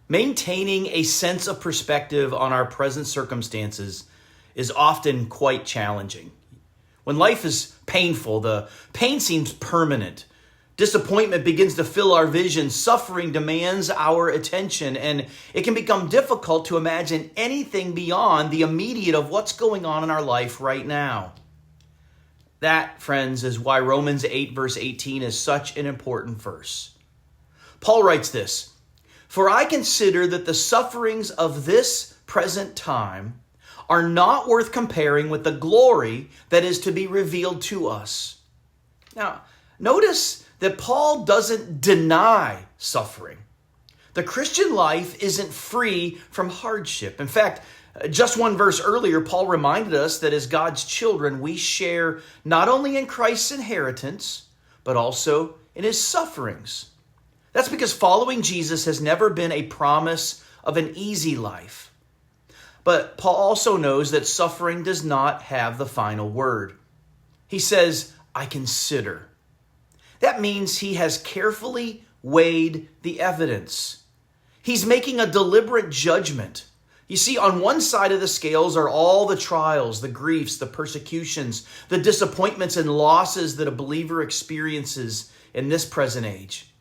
Maintaining a sense of perspective on our present circumstances is often quite challenging. When life is painful, the pain seems permanent. Disappointment begins to fill our vision. Suffering demands our attention, and it can become difficult to imagine anything beyond the immediate of what's going on in our life right now. That, friends, is why Romans 8 verse 18 is such an important verse. Paul writes this, "For I consider that the sufferings of this present time are not worth comparing with the glory that is to be revealed to us." Now, notice that Paul doesn't deny suffering. The Christian life isn't free from hardship. In fact, just one verse earlier, Paul reminded us that as God's children, we share not only in Christ's inheritance, but also in his sufferings. That's because following Jesus has never been a promise of an easy life. But Paul also knows that suffering does not have the final word. He says, "I consider." That means he has carefully weighed the evidence. He's making a deliberate judgment. You see, on one side of the scales are all the trials, the griefs, the persecutions, the disappointments and losses that a believer experiences in this present age.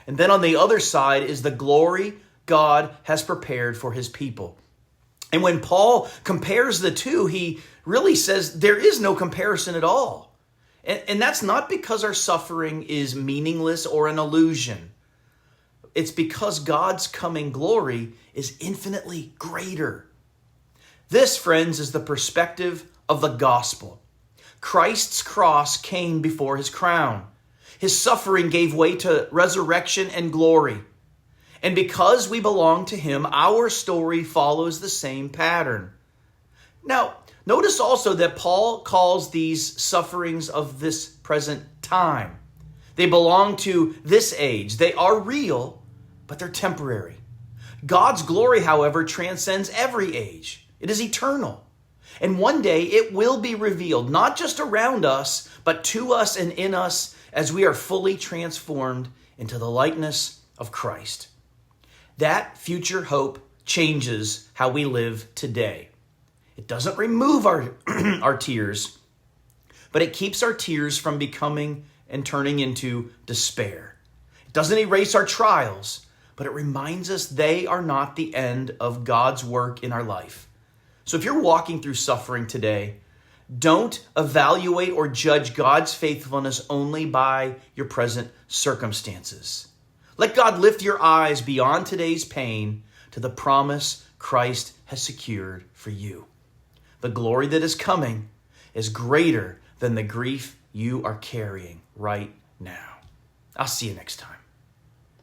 And then on the other side is the glory God has prepared for his people. And when Paul compares the two, he really says there is no comparison at all. And that's not because our suffering is meaningless or an illusion. It's because God's coming glory is infinitely greater. This, friends, is the perspective of the gospel. Christ's cross came before his crown. His suffering gave way to resurrection and glory. And because we belong to him, our story follows the same pattern. Now, notice also that Paul calls these sufferings of this present time. They belong to this age. They are real, but they're temporary. God's glory, however, transcends every age. It is eternal. And one day it will be revealed, not just around us, but to us and in us as we are fully transformed into the likeness of Christ. That future hope changes how we live today. It doesn't remove our tears, but it keeps our tears from becoming and turning into despair. It doesn't erase our trials, but it reminds us they are not the end of God's work in our life. So if you're walking through suffering today, don't evaluate or judge God's faithfulness only by your present circumstances. Let God lift your eyes beyond today's pain to the promise Christ has secured for you. The glory that is coming is greater than the grief you are carrying right now. I'll see you next time.